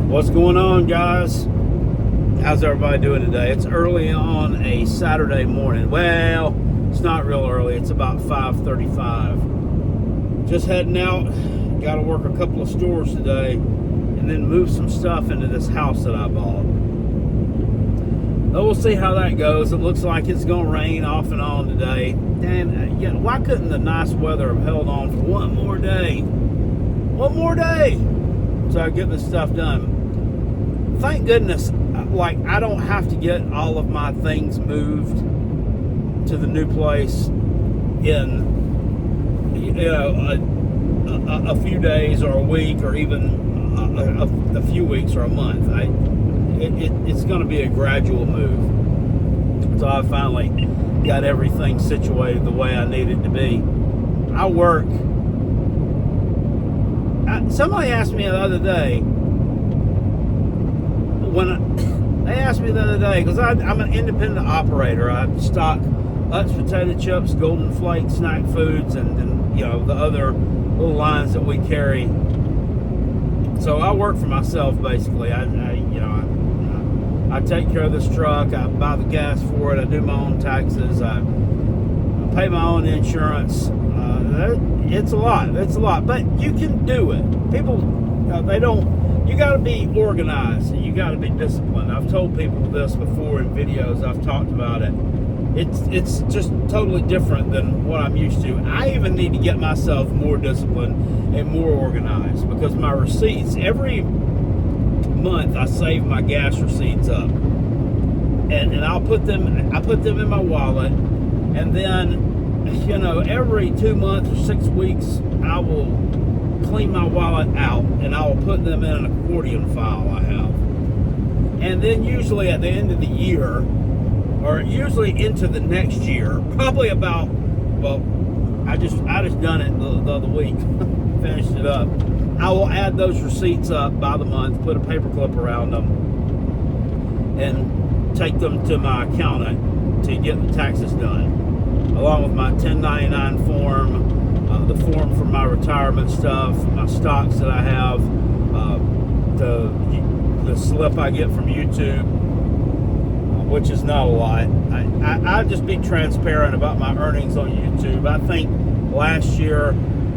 What's going on, guys? How's everybody doing today? It's early on a Saturday morning. Well, it's not real early. It's about 5:35. Just heading out. Got to work a couple of stores today and then move some stuff into this house that I bought. So we'll see how that goes. It looks like it's going to rain off and on today. And why couldn't the nice weather have held on for one more day? One more day so I get this stuff done. Thank goodness, like, I don't have to get all of my things moved to the new place in, a few days or a week or even a few weeks or a month. It's going to be a gradual move. So I finally got everything situated the way I need it to be. I work. Somebody asked me the other day, because I'm an independent operator. I stock Utz potato chips, Golden Flakes, snack foods, and the other little lines that we carry. So I work for myself basically. I take care of this truck. I buy the gas for it. I do my own taxes. I pay my own insurance. It's a lot. But you can do it. People, they don't. You got to be organized and you got to be disciplined. I've told people this before in videos. I've talked about it. It's just totally different than what I'm used to. I even need to get myself more disciplined and more organized because my receipts, every month I save my gas receipts up. And I put them in my wallet, and then every 2 months or 6 weeks I will clean my wallet out and I will put them in an accordion file I have. And then usually at the end of the year, or usually into the next year, probably about, I just done it the other week, finished it up. I will add those receipts up by the month, put a paper clip around them, and take them to my accountant to get the taxes done, along with my 1099 form, the form for my retirement stuff, my stocks that I have, the slip I get from YouTube, which is not a lot. I just be transparent about my earnings on YouTube. I think last year,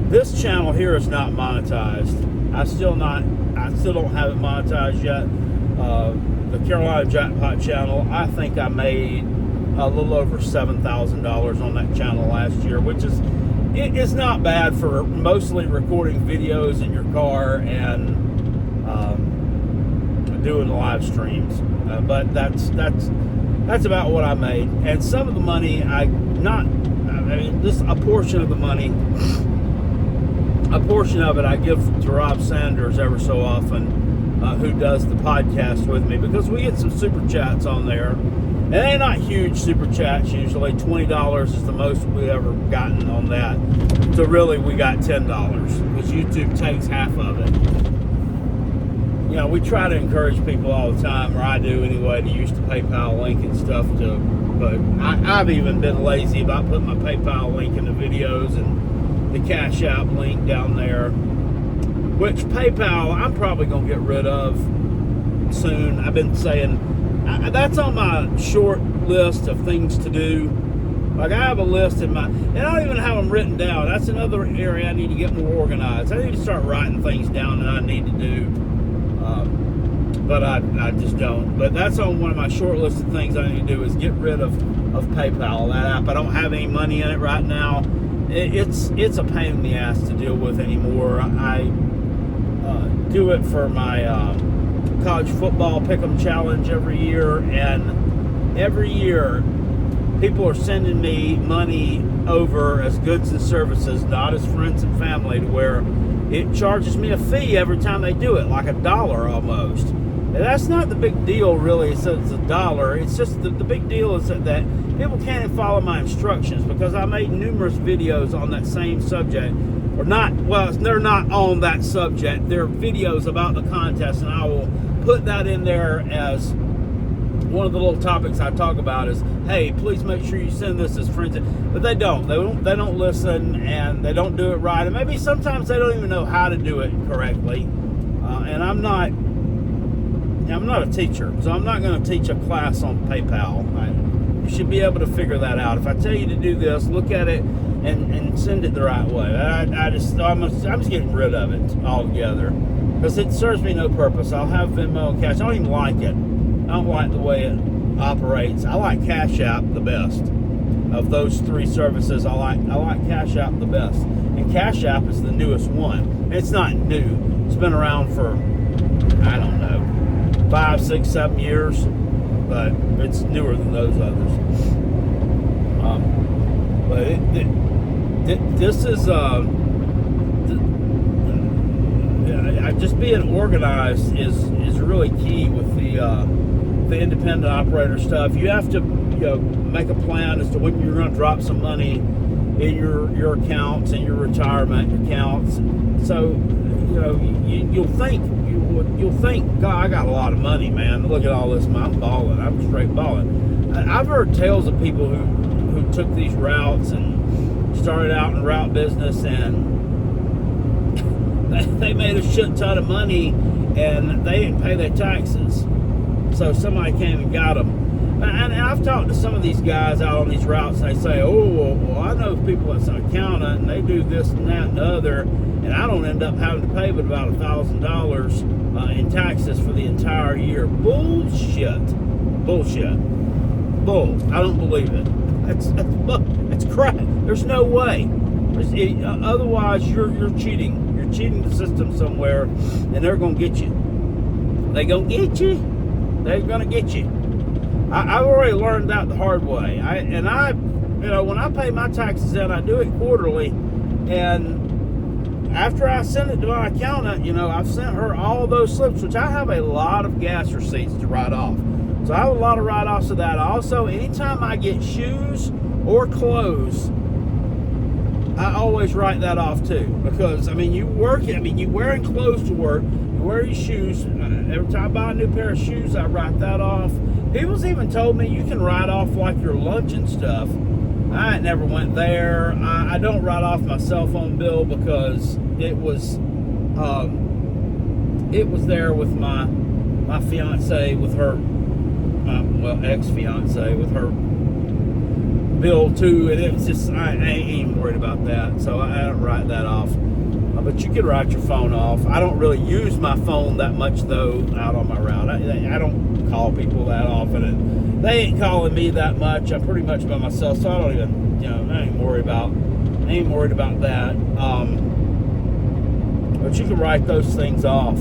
this channel here is not monetized. I still don't have it monetized yet. The Carolina Jackpot channel, I think I made a little over $7,000 on that channel last year, which is it's not bad for mostly recording videos in your car and doing live streams. But that's about what I made. And some of the money just a portion of the money, a portion of it I give to Rob Sanders ever so often, who does the podcast with me, because we get some super chats on there. And they're not huge super chats usually. $20 is the most we've ever gotten on that. So really we got $10 because YouTube takes half of it. We try to encourage people all the time, or I do anyway, to use the PayPal link and stuff too. But I've even been lazy about putting my PayPal link in the videos and the Cash App link down there. Which PayPal I'm probably going to get rid of soon. I've been saying that's on my short list of things to do. Like, I have a list and I don't even have them written down. That's another area I need to get more organized. I need to start writing things down that I need to do. But I just don't. But that's on one of my short list of things I need to do, is get rid of PayPal, that app. I don't have any money in it right now. It's a pain in the ass to deal with anymore. I do it for my college football pick'em challenge every year, and every year people are sending me money over as goods and services, not as friends and family, to where it charges me a fee every time they do it, like $1 almost. And that's not the big deal, really. It's $1. It's just the big deal is that people can't follow my instructions, because I made numerous videos on that same subject. Or not, well, they're not on that subject. They're videos about the contest, and I will put that in there as one of the little topics I talk about is, hey, please make sure you send this as friends. But they don't listen, and they don't do it right. And maybe sometimes they don't even know how to do it correctly. And I'm not I'm not a teacher, so I'm not going to teach a class on PayPal. You should be able to figure that out. If I tell you to do this, look at it and send it the right way. I'm just getting rid of it altogether because it serves me no purpose. I'll have Venmo and Cash. I don't even like it. I don't like the way it operates. I like Cash App the best. Of those three services, I like Cash App the best. And Cash App is the newest one. It's not new. It's been around for, I don't know, 5, 6, 7 years, but it's newer than those others. But this is just being organized is really key with the independent operator stuff. You have to make a plan as to when you're going to drop some money in your accounts and your retirement accounts. So you'll think, God, I got a lot of money, man. Look at all this. I'm balling. I'm straight balling. I've heard tales of people who took these routes and started out in route business, and they made a shit ton of money and they didn't pay their taxes. So somebody came and got them. And I've talked to some of these guys out on these routes, and they say, well, I know people that's an accountant, and they do this and that and the other, and I don't end up having to pay but about $1,000 in taxes for the entire year. Bullshit. Bull. I don't believe it. That's crap. There's no way. Otherwise, you're cheating. You're cheating the system somewhere, and they're going to get you. They're going to get you. They're going to get you. I've already learned that the hard way. When I pay my taxes in, I do it quarterly, and after I send it to my accountant, I've sent her all those slips, which I have a lot of gas receipts to write off. So I have a lot of write-offs of that. Also, anytime I get shoes or clothes, I always write that off too, because you're wearing clothes to work, you wear your shoes. Every time I buy a new pair of shoes, I write that off. People's even told me you can write off like your lunch and stuff. I never went there. I don't write off my cell phone bill because it was there with my fiance, with her ex-fiance, with her bill too, and it's just I ain't even worried about that, so I don't write that off. But you can write your phone off. I don't really use my phone that much though out on my route. I don't call people that often, and they ain't calling me that much. I'm pretty much by myself, so I don't even I ain't worried about that. But you can write those things off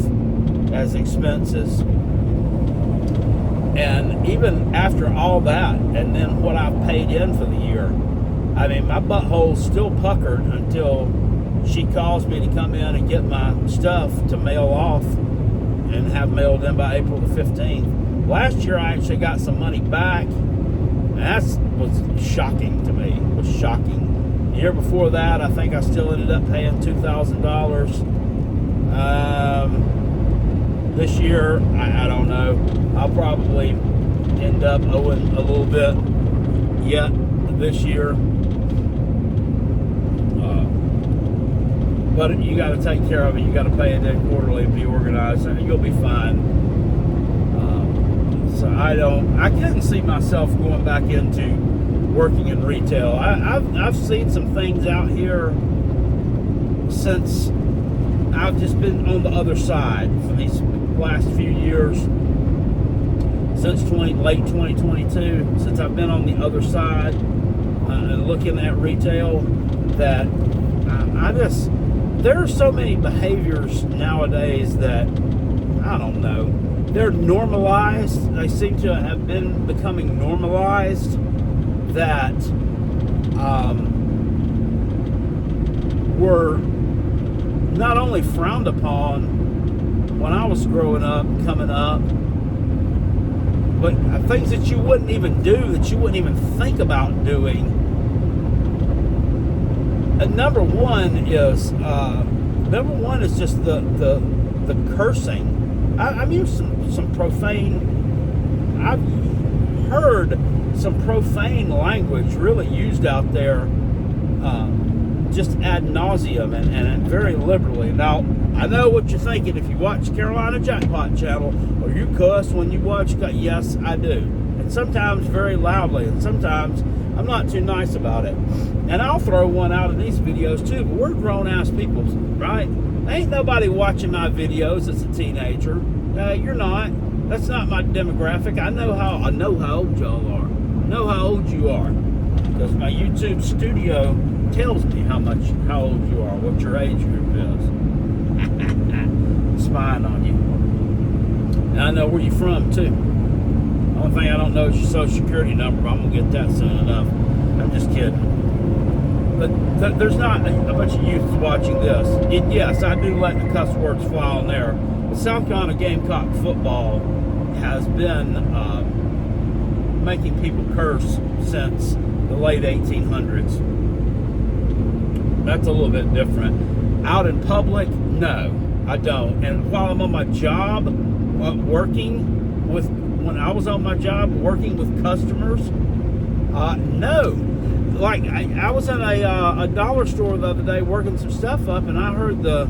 as expenses. And even after all that, and then what I've paid in for the year, my butthole's still puckered until she calls me to come in and get my stuff to mail off and have mailed in by April the 15th. Last year, I actually got some money back, and that was shocking to me. It was shocking. The year before that, I think I still ended up paying $2,000. This year, I don't know. I'll probably end up owing a little bit yet this year. But you got to take care of it. You got to pay it in quarterly and be organized, and you'll be fine. So I couldn't see myself going back into working in retail. I've seen some things out here since I've just been on the other side for these last few years, since late 2022, since I've been on the other side and looking at retail, that there are so many behaviors nowadays that, I don't know, they're normalized. They seem to have been becoming normalized, that were not only frowned upon when I was growing up, coming up, but things that you wouldn't even do, that you wouldn't even think about doing. And number one is just the cursing. I've used some profane. I've heard some profane language really used out there, just ad nauseum and very liberally. Now, I know what you're thinking if you watch Carolina Jackpot Channel, or you cuss when you watch. Yes, I do. And sometimes very loudly, and sometimes I'm not too nice about it. And I'll throw one out in these videos too, but we're grown-ass people, right? Ain't nobody watching my videos as a teenager. You're not. That's not my demographic. I know how old y'all are. I know how old you are. Because my YouTube studio tells me how old you are, what your age group is. Spying on you. And I know where you're from too. The only thing I don't know is your social security number, but I'm gonna get that soon enough. I'm just kidding. But there's not a bunch of youths watching this. And yes, I do let the cuss words fly on there. But South Carolina Gamecock football has been making people curse since the late 1800s. That's a little bit different. Out in public, no, I don't. And while I'm on my job, when I was on my job working with customers, no. Like I was in a dollar store the other day working some stuff up, and I heard the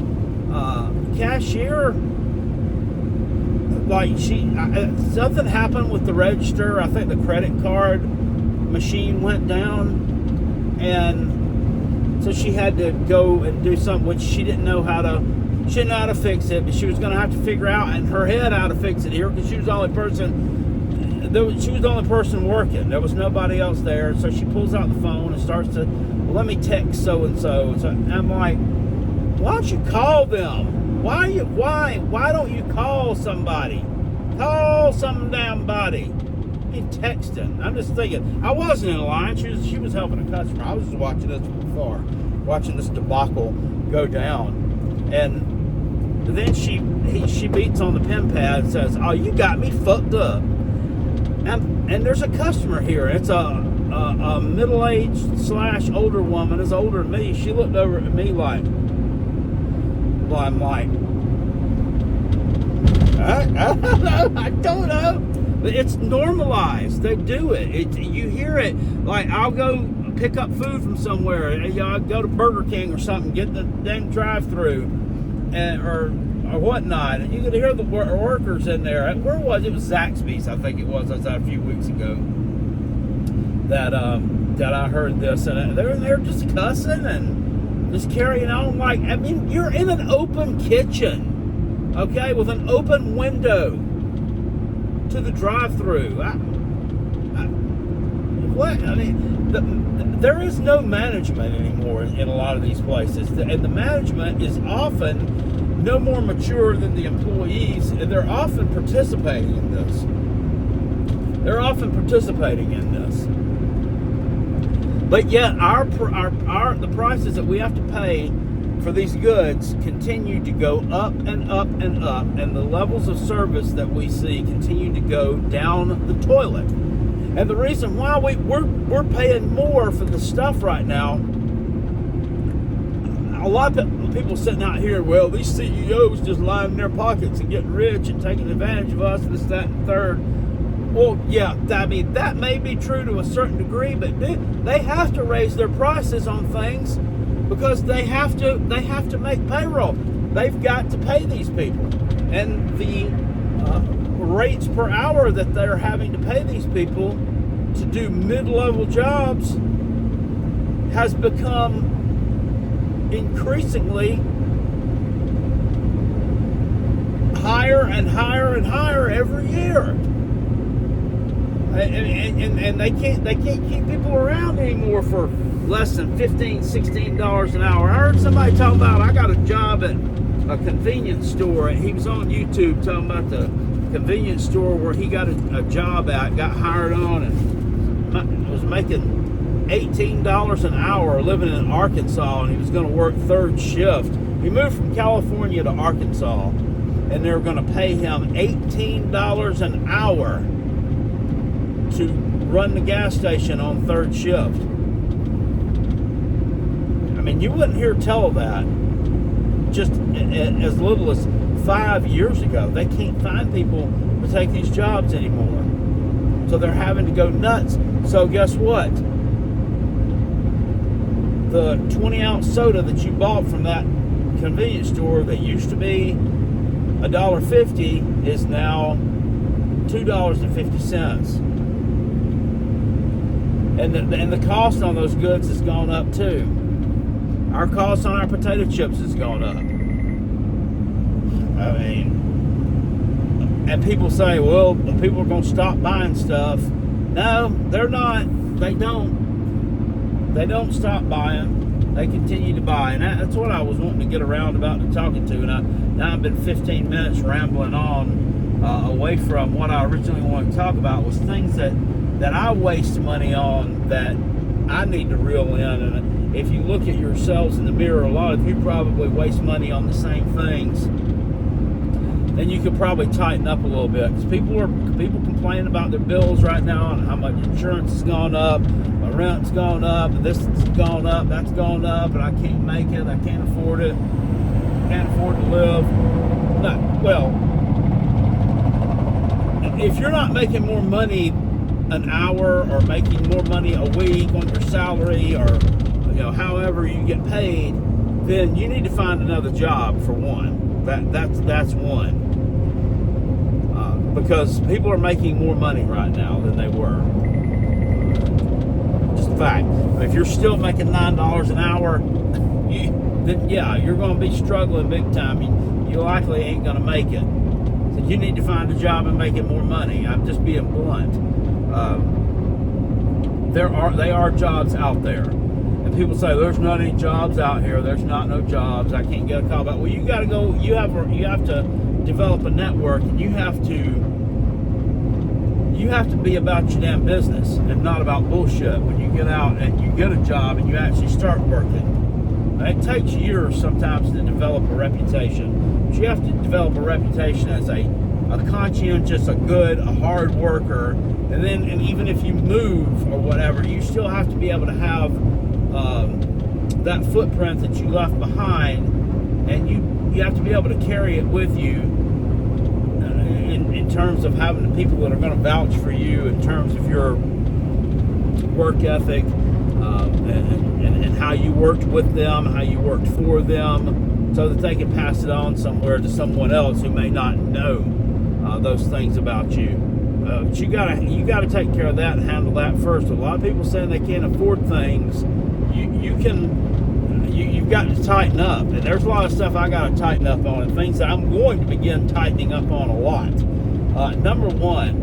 cashier, like something happened with the register. I think the credit card machine went down, and so she had to go and do something which she didn't know how to fix it, but she was going to have to figure out in her head how to fix it here, because she was the only person. She was the only person working. There was nobody else there. So she pulls out the phone and starts to, well, let me text so and so. So I'm like, why don't you call them? Why don't you call somebody? Call some damn body. You texting. I'm just thinking. I wasn't in a line. She was helping a customer. I was just watching this from afar, watching this debacle go down, and then she beats on the pen pad and says, "Oh, you got me fucked up." And there's a customer here. It's a middle-aged / older woman. Is older than me. She looked over at me like, well, I'm like, I don't know. But it's normalized. They do it. You hear it. Like, I'll go pick up food from somewhere. I'll go to Burger King or something, get the damn drive-through, or whatnot, and you could hear the workers in there. Where was it? It was Zaxby's, I think it was. I was out a few weeks ago that I heard this, and they're just cussing and just carrying on. Like, I mean, you're in an open kitchen, okay, with an open window to the drive-through. What? I mean, there is no management anymore in a lot of these places, and the management is often no more mature than the employees, and they're often participating in this. But yet the prices that we have to pay for these goods continue to go up and up and up, and the levels of service that we see continue to go down the toilet. And the reason why we're paying more for the stuff right now, a lot of people sitting out here, well, these CEOs just lining their pockets and getting rich and taking advantage of us, this, that, and third. Well, yeah, I mean, that may be true to a certain degree, but they have to raise their prices on things because they have to make payroll. They've got to pay these people. And the rates per hour that they're having to pay these people to do mid-level jobs has become increasingly higher and higher and higher every year, and they can't keep people around anymore for less than $15-16 an hour. I heard somebody talking about, I got a job at a convenience store, and he was on YouTube talking about the convenience store where he got a job at, got hired on, and was making $18 an hour living in Arkansas, and he was going to work third shift. He moved from California to Arkansas, and they were going to pay him $18 an hour to run the gas station on third shift. I mean, you wouldn't hear tell of that just as little as 5 years ago. They can't find people to take these jobs anymore, so they're having to go nuts. So guess what? The 20-ounce soda that you bought from that convenience store that used to be $1.50 is now $2.50. And the cost on those goods has gone up too. Our cost on our potato chips has gone up. I mean, and people say, well, people are going to stop buying stuff. No, they're not. They don't. They don't stop buying. They continue to buy. And that's what I was wanting to get around about to talking to. And now I've been 15 minutes rambling on away from what I originally wanted to talk about, was things that I waste money on that I need to reel in. And if you look at yourselves in the mirror, a lot of you probably waste money on the same things. Then you could probably tighten up a little bit, because people complaining about their bills right now and how much insurance has gone up, my rent's gone up, this has gone up, that's gone up, and I can't make it, I can't afford it, can't afford to live. Well, if you're not making more money an hour or making more money a week on your salary, or however you get paid, then you need to find another job, for one. That's one. Because people are making more money right now than they were. Just a fact. If you're still making $9 an hour, then yeah, you're going to be struggling big time. You likely ain't going to make it. So you need to find a job and making more money. I'm just being blunt. They are jobs out there. And people say, there's not any jobs out here. There's not no jobs. I can't get a call back. Well, you got to go. You have to develop a network, and you have to be about your damn business and not about bullshit when you get out and you get a job and you actually start working. It takes years sometimes to develop a reputation. But you have to develop a reputation as a conscientious, a good, a hard worker. And even if you move or whatever, you still have to be able to have that footprint that you left behind, and you have to be able to carry it with you in terms of having the people that are going to vouch for you, in terms of your work ethic, and how you worked with them, how you worked for them, so that they can pass it on somewhere to someone else who may not know those things about you. But you gotta take care of that and handle that first. A lot of people saying they can't afford things. You've got to tighten up, and there's a lot of stuff I got to tighten up on, and things that I'm going to begin tightening up on a lot. Number one,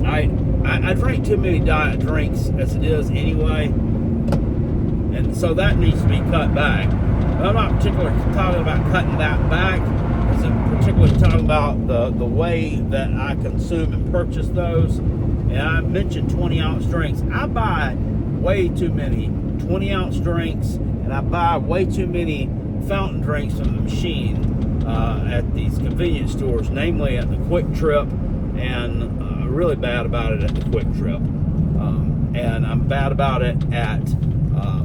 I drink too many diet drinks as it is anyway, and so that needs to be cut back. But I'm not particularly talking about cutting that back. I'm particularly talking about the way that I consume and purchase those. And I mentioned 20-ounce drinks. I buy way too many 20-ounce drinks, and I buy way too many fountain drinks from the machine at these convenience stores, namely at the Quick Trip, and really bad about it at the Quick Trip. And I'm bad about it at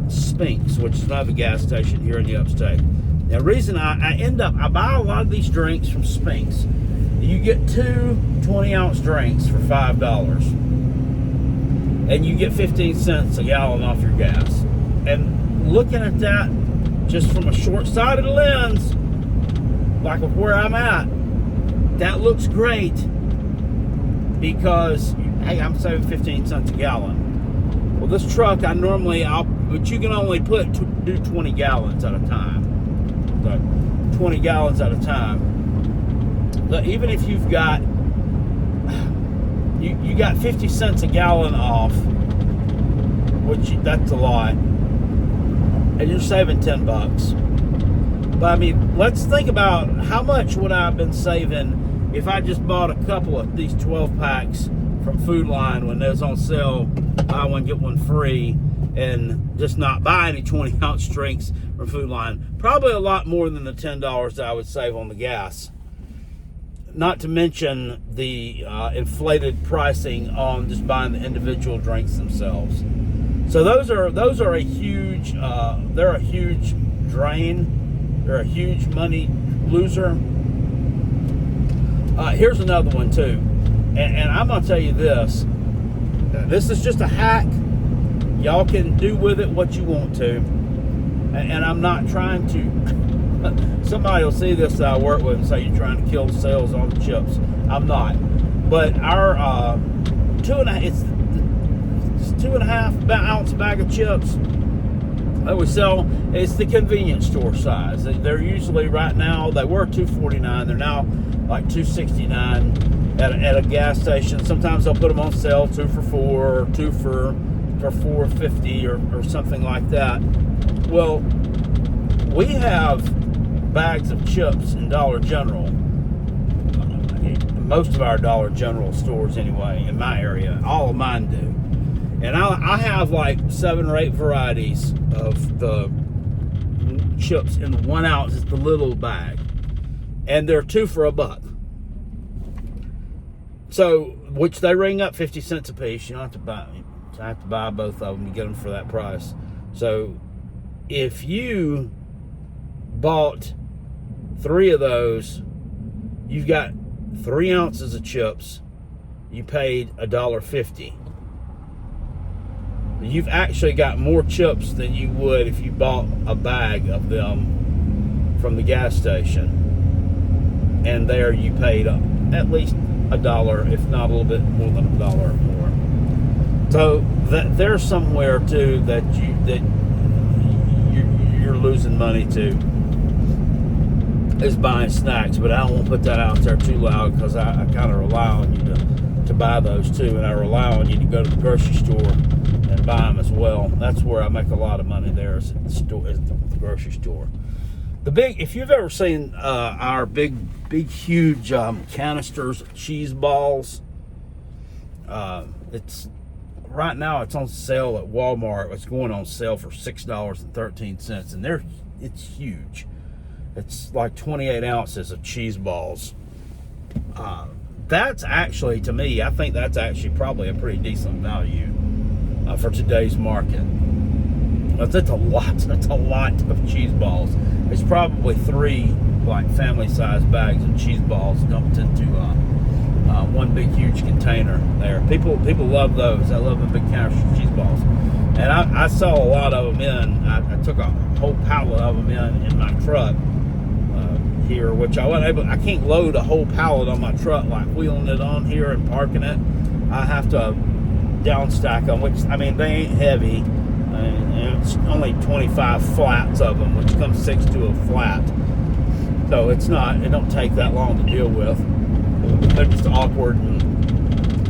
Spinks, which is another gas station here in the upstate. Now, the reason I buy a lot of these drinks from Spinks. You get two 20-ounce drinks for $5, and you get 15 cents a gallon off your gas. And looking at that just from a short-sighted lens, like of where I'm at, that looks great, because hey, I'm saving 15 cents a gallon. Well, this truck but you can only do 20 gallons at a time. So 20 gallons at a time. But even if you've got you got 50 cents a gallon off, that's a lot, and you're saving $10. But I mean, let's think about how much would I have been saving if I just bought a couple of these 12 packs from Food Line when they was on sale, buy one get one free, and just not buy any 20-ounce drinks from Food Line. Probably a lot more than the $10 that I would save on the gas. Not to mention the inflated pricing on just buying the individual drinks themselves. So those are a huge they're a huge drain. They're a huge money loser. Here's another one too, and I'm gonna tell you this. This is just a hack. Y'all can do with it what you want to. and I'm not trying to. Somebody will see this that I work with and say you're trying to kill the sales on the chips. I'm not. But our it's 2.5 ounce bag of chips that we sell. It's the convenience store size. They're usually, right now, they were $2.49. They're now like $2.69 at a gas station. Sometimes they'll put them on sale, 2 for $4 or 2 for $4.50 or something like that. Well, we have bags of chips in Dollar General. Most of our Dollar General stores, anyway, in my area, all of mine do. And I have like 7 or 8 varieties of the chips in the 1 ounce. It's the little bag, and they're 2 for $1. So, which they ring up 50 cents a piece. You don't have to buy. I have to buy both of them to get them for that price. So, if you bought 3 of those, you've got 3 ounces of chips. You paid $1.50. You've actually got more chips than you would if you bought a bag of them from the gas station. And there you paid at least $1, if not a little bit more than $1 more. So that there's somewhere too that you're losing money to, is buying snacks. But I don't want to put that out there too loud, because I kind of rely on you to buy those too, and I rely on you to go to the grocery store and buy them as well. That's where I make a lot of money. There is at the store, is the grocery store. If you've ever seen our big huge canisters of cheese balls, it's right now it's on sale at Walmart. It's going on sale for $6.13, and it's huge. It's like 28 ounces of cheese balls. That's actually, to me, I think that's actually probably a pretty decent value for today's market. But that's a lot. That's a lot of cheese balls. It's probably 3 like family-sized bags of cheese balls dumped into one big huge container there. People love those. I love the big canisters of cheese balls. And I saw a lot of them in. I took a whole pallet of them in my truck here, which I can't load a whole pallet on my truck, like wheeling it on here and parking it. I have to down stack them, which, I mean, they ain't heavy. And it's only 25 flats of them, which comes 6 to a flat. So it don't take that long to deal with. They're just awkward and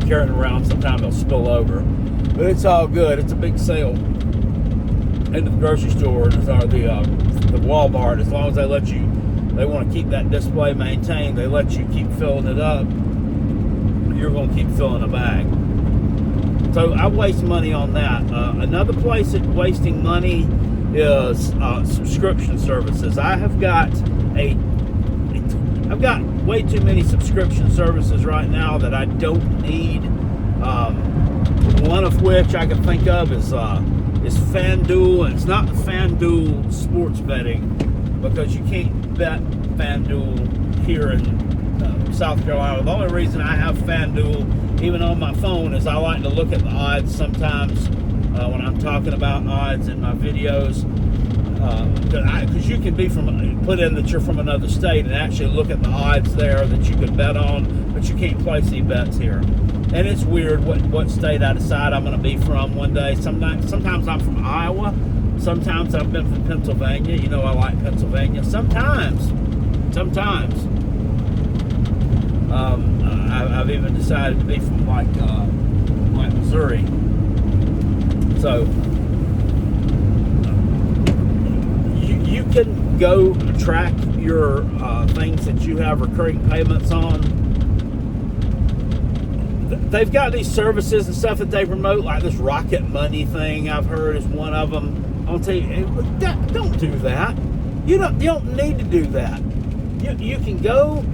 carrying around. Sometimes they'll spill over. But it's all good. It's a big sale into the grocery stores, or the Walmart. As long as they want to keep that display maintained, they let you keep filling it up. You're going to keep filling a bag. So I waste money on that. Another place that's wasting money is subscription services. I've got way too many subscription services right now that I don't need. One of which I can think of is FanDuel, and it's not the FanDuel sports betting, because you can't bet FanDuel here in South Carolina. The only reason I have FanDuel, even on my phone, is I like to look at the odds sometimes when I'm talking about odds in my videos. Because you can put in that you're from another state and actually look at the odds there that you could bet on, but you can't place any bets here. And it's weird what state I decide I'm going to be from one day. Sometimes I'm from Iowa. Sometimes I've been from Pennsylvania. You know I like Pennsylvania. Sometimes. I've even decided to be from like Missouri. So you can go track your things that you have recurring payments on. They've got these services and stuff that they promote, like this Rocket Money thing, I've heard, is one of them. I'll tell you, don't do that. You don't need to do that. You can go.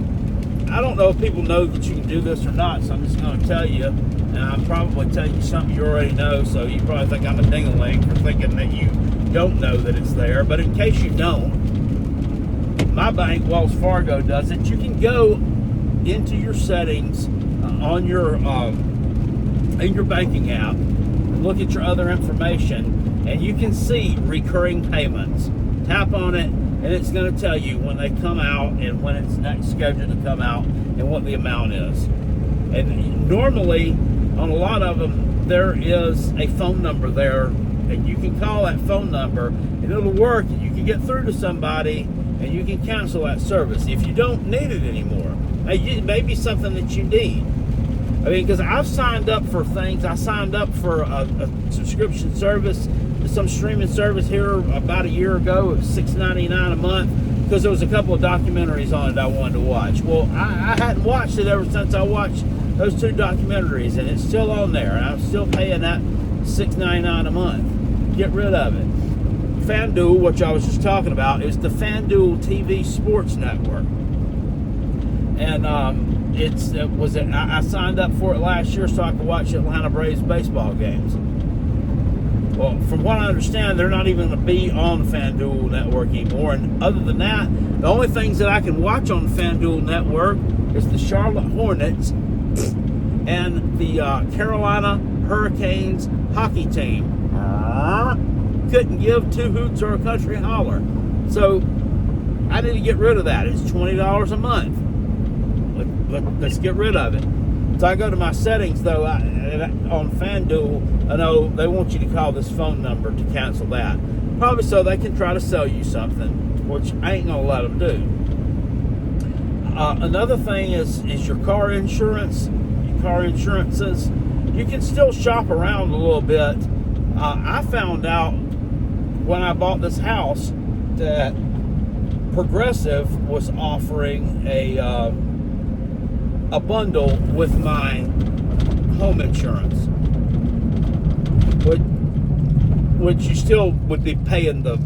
I don't know if people know that you can do this or not, so I'm just going to tell you, and I'm probably telling you something you already know, so you probably think I'm a ding-a-ling for thinking that you don't know that it's there. But in case you don't, my bank, Wells Fargo, does it. You can go into your settings on your in your banking app and look at your other information, and you can see recurring payments. Tap on it, and it's going to tell you when they come out and when it's next scheduled to come out and what the amount is. And normally, on a lot of them, there is a phone number there, and you can call that phone number, and it'll work, and you can get through to somebody, and you can cancel that service if you don't need it anymore. It may be something that you need. I mean, because I've signed up for things. I signed up for a subscription service to some streaming service here about a year ago. It was $6.99 a month because there was a couple of documentaries on it I wanted to watch. Well, I hadn't watched it ever since I watched those 2 documentaries, and it's still on there. And I'm still paying that $6.99 a month. Get rid of it. FanDuel, which I was just talking about, is the FanDuel TV Sports Network. And I signed up for it last year so I could watch Atlanta Braves baseball games. Well, from what I understand, they're not even going to be on the FanDuel network anymore. And other than that, the only things that I can watch on the FanDuel network is the Charlotte Hornets and the Carolina Hurricanes hockey team. Couldn't give 2 hoots or a country holler. So I need to get rid of that. It's $20 a month. Let's get rid of it. So I go to my settings, though, on FanDuel. I know they want you to call this phone number to cancel that. Probably so they can try to sell you something, which I ain't going to let them do. Another thing is your car insurance. Your car insurances. You can still shop around a little bit. I found out when I bought this house that Progressive was offering a bundle with my home insurance, which you still would be paying the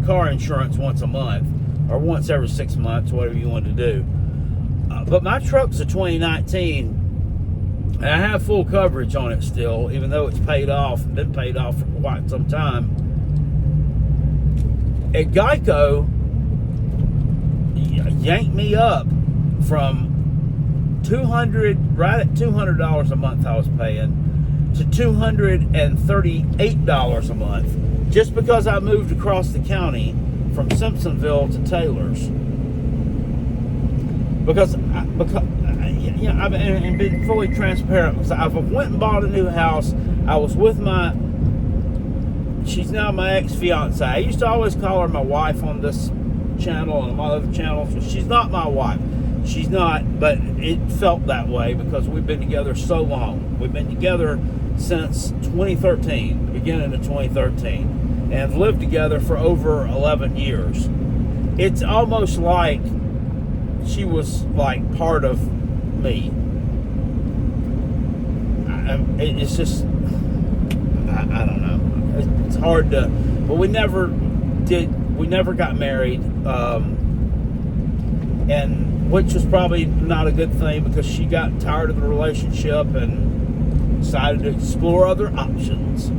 car insurance once a month or once every 6 months, whatever you want to do. But my truck's a 2019. And I have full coverage on it still, even though it's paid off, been paid off for quite some time. And Geico yanked me up from right at $200 a month I was paying, to $238 a month, just because I moved across the county from Simpsonville to Taylor's. Because I've been fully transparent. So I went and bought a new house. I was with she's now my ex-fiance. I used to always call her my wife on this channel and my other channels. She's not my wife. She's not, but it felt that way because we've been together so long. We've been together since 2013, beginning of 2013, and lived together for over 11 years. It's almost like she was like part of me. It's just, I don't know. It's hard to, but we never got married, and which was probably not a good thing because she got tired of the relationship and decided to explore other options.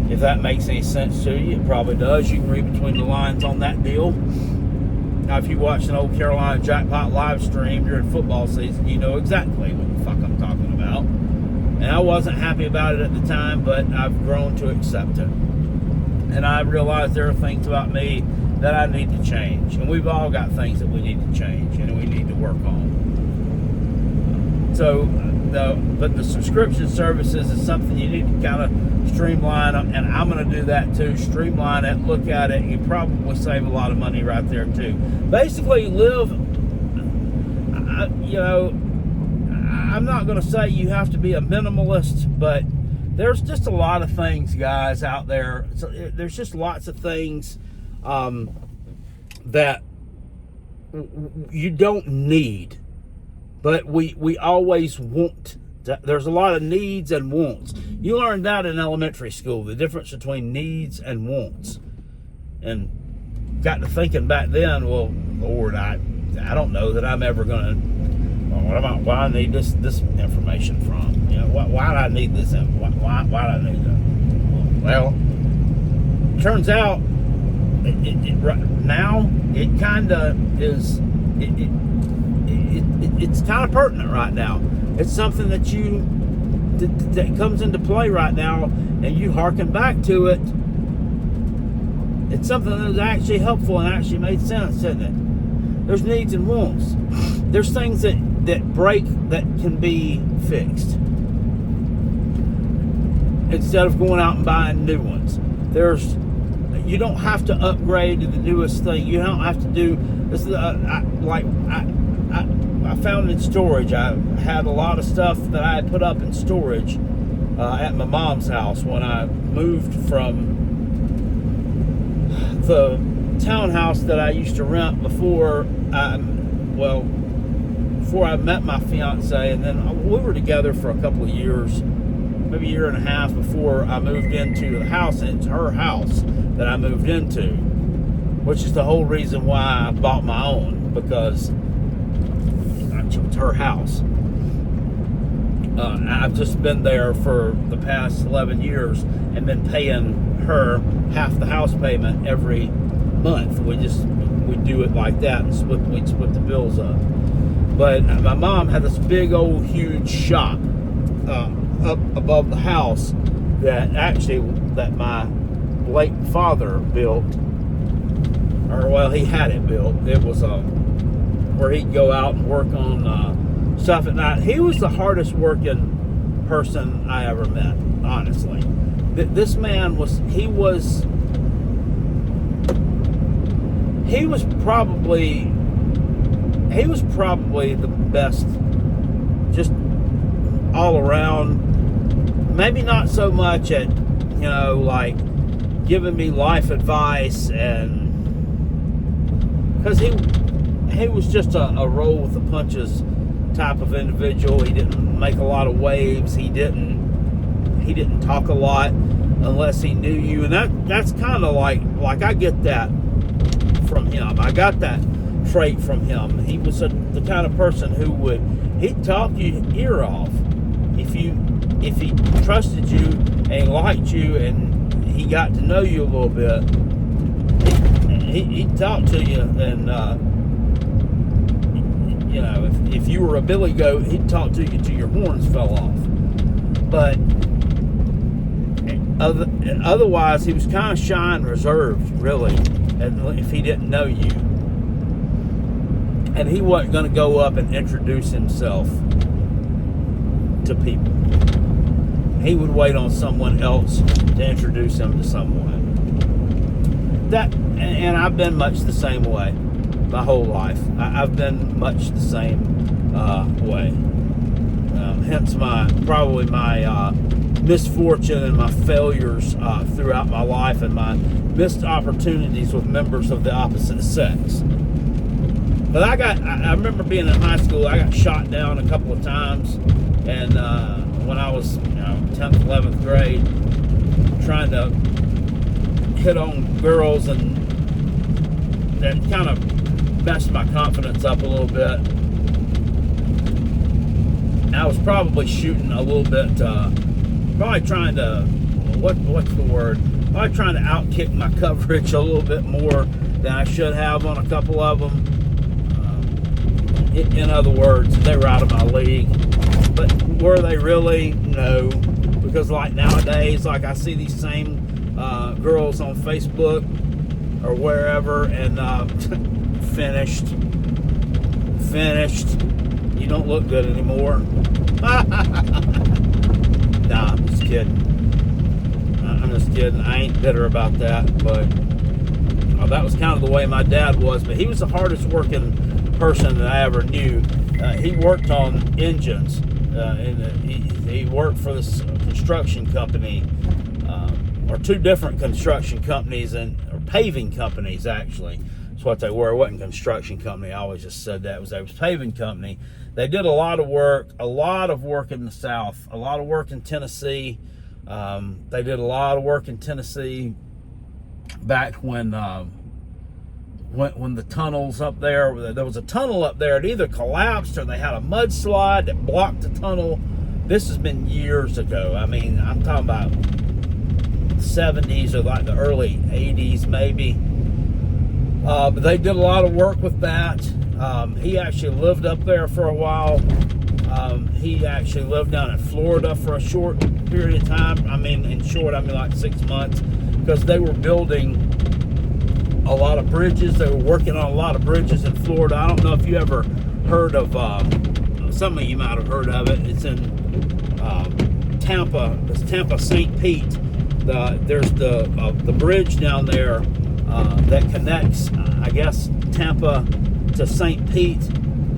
If that makes any sense to you, it probably does. You can read between the lines on that deal. Now, if you watch an old Carolina Jackpot live stream during football season, you know exactly what the fuck I'm talking about. And I wasn't happy about it at the time, but I've grown to accept it. And I realized there are things about me that I need to change. And we've all got things that we need to change and we need to work on. So, but the subscription services is something you need to kind of streamline, and I'm going to do that too. Streamline it, look at it, and you probably save a lot of money right there too. Basically, I'm not going to say you have to be a minimalist, but there's just a lot of things, guys, out there. So there's just lots of things that you don't need, but we always want. There's a lot of needs and wants. You learned that in elementary school, the difference between needs and wants. And got to thinking back then, well, Lord, I don't know that I'm ever going to, why do I need this information from? You know, why do I need this? Why do I need that? Well, turns out now it kind of is, it's kind of pertinent right now. It's something that you that comes into play right now, and you hearken back to it, it's something that was actually helpful and actually made sense, didn't it? There's needs and wants. There's things that break that can be fixed, instead of going out and buying new ones. You don't have to upgrade to the newest thing. You don't have to do this. I found in storage. I had a lot of stuff that I had put up in storage at my mom's house when I moved from the townhouse that I used to rent before I met my fiance, and then we were together for a couple of years, maybe a year and a half before I moved into the house, and it's her house that I moved into, which is the whole reason why I bought my own, because it's her house. I've just been there for the past 11 years and been paying her half the house payment every month. We do it like that, and we'd split the bills up. But my mom had this big old huge shop up above the house that my late father built, or well, he had it built. It was where he'd go out and work on stuff at night. He was the hardest working person I ever met, honestly. This man was probably the best, just all around. Maybe not so much at, like giving me life advice, and because he was just a roll with the punches type of individual. He didn't make a lot of waves. He didn't talk a lot unless he knew you, and that's kind of like I get that from him. I got that trait from him. He was the kind of person who he'd talk your ear off if he trusted you and he liked you and he got to know you a little bit. He'd talk to you, and if you were a billy goat, he'd talk to you till your horns fell off. But otherwise, he was kind of shy and reserved, really, if he didn't know you. And he wasn't going to go up and introduce himself to people. He would wait on someone else to introduce him to someone. And I've been much the same way my whole life. I've been much the same way. Hence my misfortune and my failures throughout my life, and my missed opportunities with members of the opposite sex. But I remember being in high school, I got shot down a couple of times, and when I was 10th, 11th grade, trying to hit on girls, and that kind of messed my confidence up a little bit. I was probably shooting a little bit, probably trying to, what's the word? Probably trying to outkick my coverage a little bit more than I should have on a couple of them. In other words, they were out of my league. But were they really? No. Because like nowadays, like I see these same girls on Facebook or wherever, and finished. You don't look good anymore. Nah, I'm just kidding. I ain't bitter about that, but that was kind of the way my dad was. But he was the hardest working person that I ever knew. He worked on engines, he worked for this construction company, or two different construction companies, or paving companies, actually. That's what they were. It wasn't construction company. I always just said that. It was paving company. They did a lot of work in the South, a lot of work in Tennessee. They did a lot of work in Tennessee back when the tunnels up there was a tunnel up there. It either collapsed or they had a mudslide that blocked the tunnel. This has been years ago. I mean, I'm talking about the 70s or like the early 80s maybe. But they did a lot of work with that. He actually lived up there for a while. He actually lived down in Florida for a short period of time. I mean, in short, I mean like 6 months, because they were building a lot of bridges. They were working on a lot of bridges in Florida. I don't know if you ever heard of, some of you might have heard of it. It's in Tampa. It's Tampa St. Pete. There's the bridge down there that connects, I guess, Tampa to St. Pete,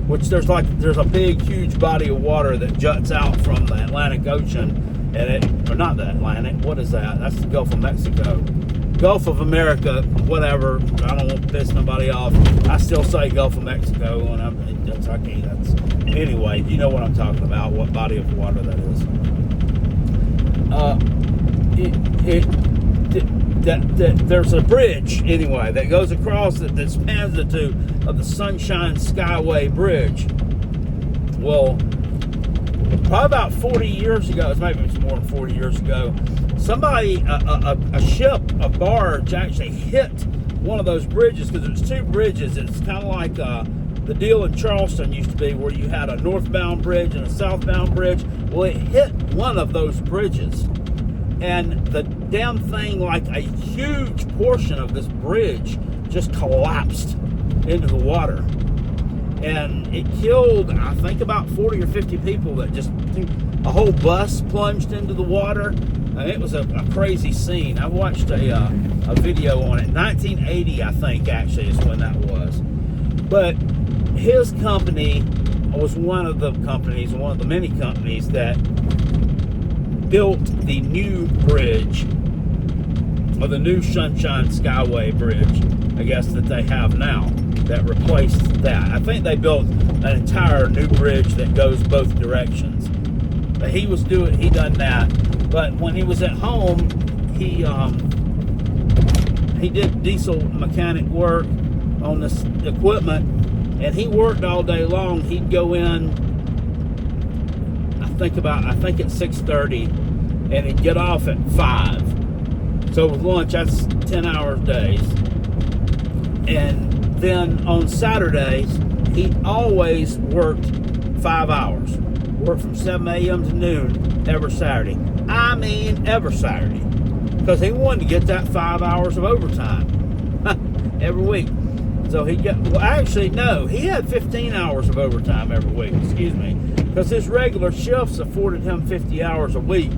which there's a big, huge body of water that juts out from the Atlantic Ocean, or not the Atlantic. What is that? That's the Gulf of Mexico. Gulf of America, whatever. I don't want to piss nobody off. I still say Gulf of Mexico, and anyway. You know what I'm talking about. What body of water that is? There's a bridge anyway that goes across that spans the two of the Sunshine Skyway Bridge. Well, probably about 40 years ago, maybe it's more than 40 years ago, somebody, a ship, a barge, actually hit one of those bridges, because there's two bridges. It's kind of like the deal in Charleston used to be, where you had a northbound bridge and a southbound bridge. Well, it hit one of those bridges, and the damn thing, like a huge portion of this bridge, just collapsed into the water. And it killed, I think, about 40 or 50 people. That just, a whole bus plunged into the water. And it was a crazy scene. I watched a video on it. 1980, I think, actually, is when that was. But his company was one of the many companies that built the new bridge, or the new Sunshine Skyway Bridge, I guess, that they have now, that replaced that. I think they built an entire new bridge that goes both directions. But he done that. But when he was at home, he did diesel mechanic work on this equipment, and he worked all day long. He'd go in, I think at 6:30, and he'd get off at 5. So with lunch, that's 10-hour days. And then on Saturdays, he always worked 5 hours. Worked from 7 a.m. to noon every Saturday. I mean, every Saturday. Because he wanted to get that 5 hours of overtime every week. So he had 15 hours of overtime every week, excuse me. Because his regular shifts afforded him 50 hours a week.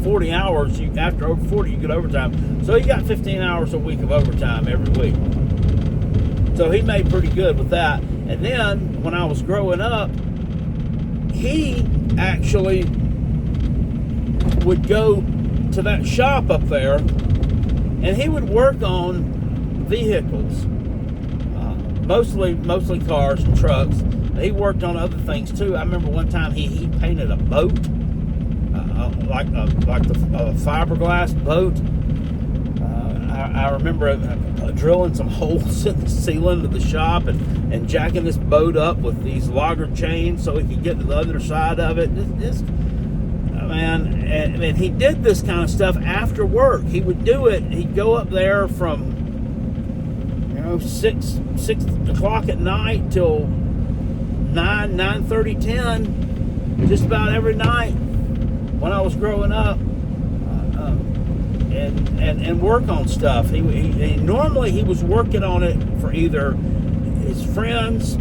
40 hours, after over 40, you get overtime. So he got 15 hours a week of overtime every week. So he made pretty good with that. And then, when I was growing up, he actually would go to that shop up there, and he would work on vehicles, mostly cars and trucks. He worked on other things too. I remember one time he painted a boat, like the fiberglass boat. I remember drilling some holes in the ceiling of the shop and jacking this boat up with these logger chains so he could get to the other side of it. And he did this kind of stuff after work. He would do it. He'd go up there from 6 o'clock at night till 9:30, 10, just about every night when I was growing up. And work on stuff. Normally he was working on it for either his friends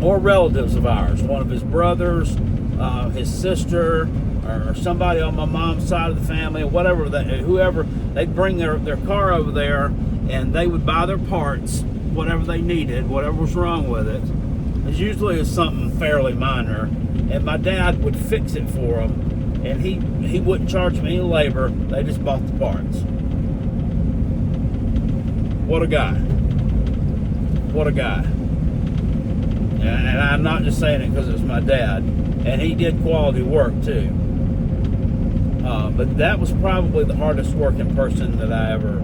or relatives of ours, one of his brothers, his sister, or somebody on my mom's side of the family, or whatever. Whoever, they'd bring their car over there, and they would buy their parts, whatever they needed, whatever was wrong with it. It usually is something fairly minor, and my dad would fix it for them. And he wouldn't charge them any labor. They just bought the parts. What a guy. What a guy. And I'm not just saying it because it's my dad. And he did quality work too. But that was probably the hardest working person that I ever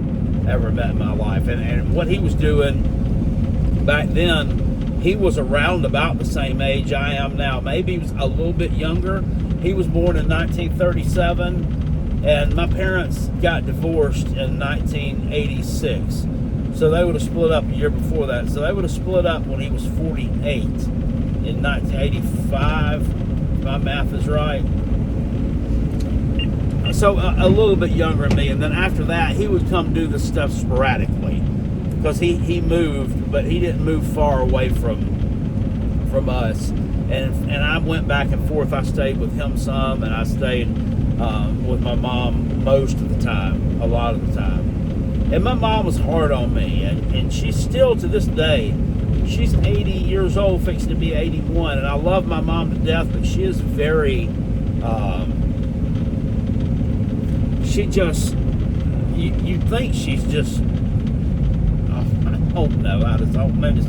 met in my life. And what he was doing back then, he was around about the same age I am now. Maybe he was a little bit younger. He was born in 1937, and my parents got divorced in 1986. So they would have split up a year before that. So they would have split up when he was 48. in 1985, if my math is right. So a little bit younger than me. And then after that, he would come do this stuff sporadically, because he moved, but he didn't move far away from us. And I went back and forth. I stayed with him some, and I stayed with my mom most of the time, a lot of the time. And my mom was hard on me, and she's still to this day. She's 80 years old, fixing to be 81, and I love my mom to death, but she is very, she just, you think she's just, I don't know, I just don't maybe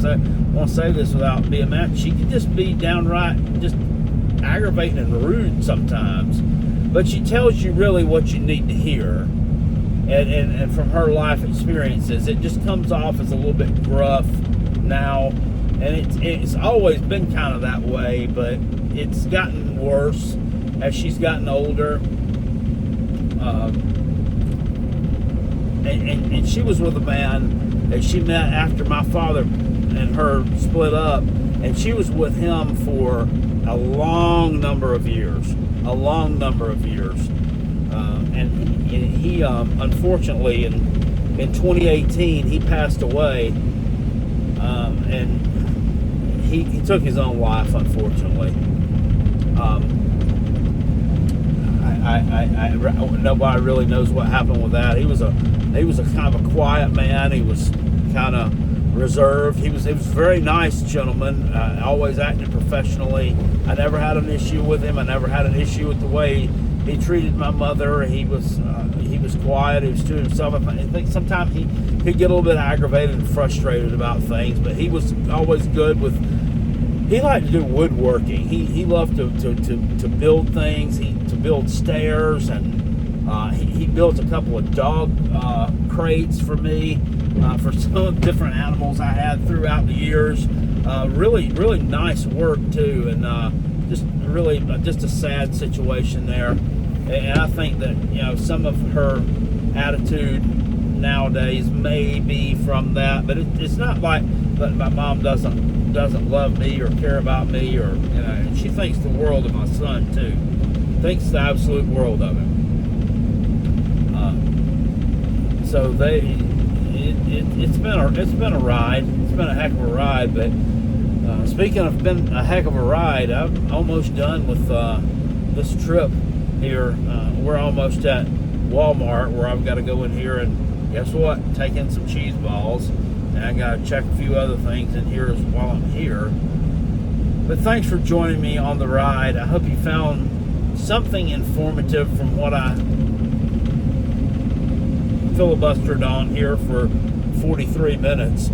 want to say this without being mad. She can just be downright just aggravating and rude sometimes, but she tells you really what you need to hear. And from her life experiences, it just comes off as a little bit gruff now, and it's always been kind of that way, but it's gotten worse as she's gotten older. And she was with a man that she met after my father and her split up, and she was with him for a long number of years. And he unfortunately in 2018 he passed away, and he took his own life, unfortunately. Nobody really knows what happened with that. He was a kind of a quiet man. He was kind of reserved. He was a very nice gentleman, always acting professionally. I never had an issue with him. I never had an issue with the way he treated my mother. He was quiet. He was to himself. I think sometimes he could get a little bit aggravated and frustrated about things, but he was always good with. He liked to do woodworking. He loved to build things. To build stairs, and he built a couple of dog crates for me for some different animals I had throughout the years. Really nice work too, and just a sad situation there. And I think that some of her attitude nowadays may be from that, but it's not like that my mom doesn't love me or care about me, or and she thinks the world of my son too. Thinks the absolute world of him. So it's been a ride. It's been a heck of a ride. But speaking of been a heck of a ride, I'm almost done with this trip here. We're almost at Walmart, where I've got to go in here and guess what? Take in some cheese balls, and I got to check a few other things in here while I'm here. But thanks for joining me on the ride. I hope you found something informative from what I filibustered on here for 43 minutes.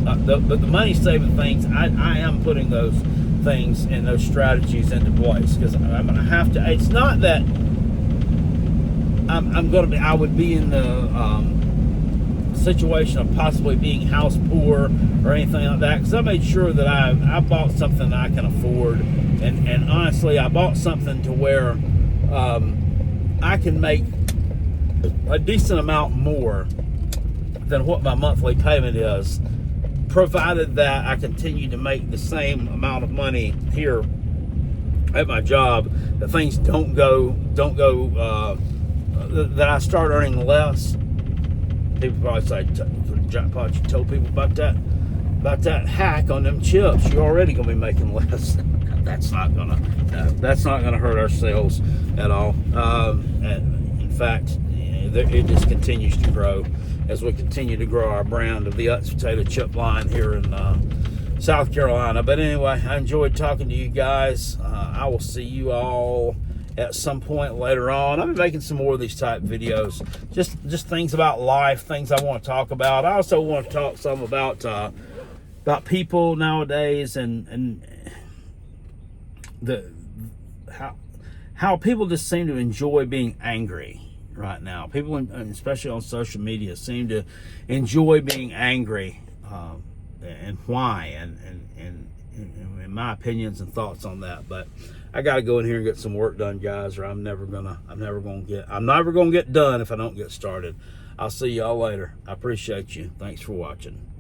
But the money saving things, I am putting those things and those strategies into place, because I'm going to have to. It's not that I would be in the situation of possibly being house poor or anything like that, because I made sure that I bought something that I can afford, and honestly I bought something to where I can make a decent amount more than what my monthly payment is, provided that I continue to make the same amount of money here at my job, that things don't go that I start earning less. People probably say, "Jackpot, you told people about that hack on them chips. You're already gonna be making less." That's not gonna hurt our sales at all. And in fact, it just continues to grow as we continue to grow our brand of the Utz potato chip line here in South Carolina. But anyway, I enjoyed talking to you guys. I will see you all at some point later on. I'll be making some more of these type videos, just things about life, things I want to talk about. I also want to talk some about people nowadays, and how people just seem to enjoy being angry right now. People, especially on social media, seem to enjoy being angry, and why, and my opinions and thoughts on that. But I got to go in here and get some work done, guys, or I'm never gonna get done if I don't get started. I'll see y'all later. I appreciate you. Thanks for watching.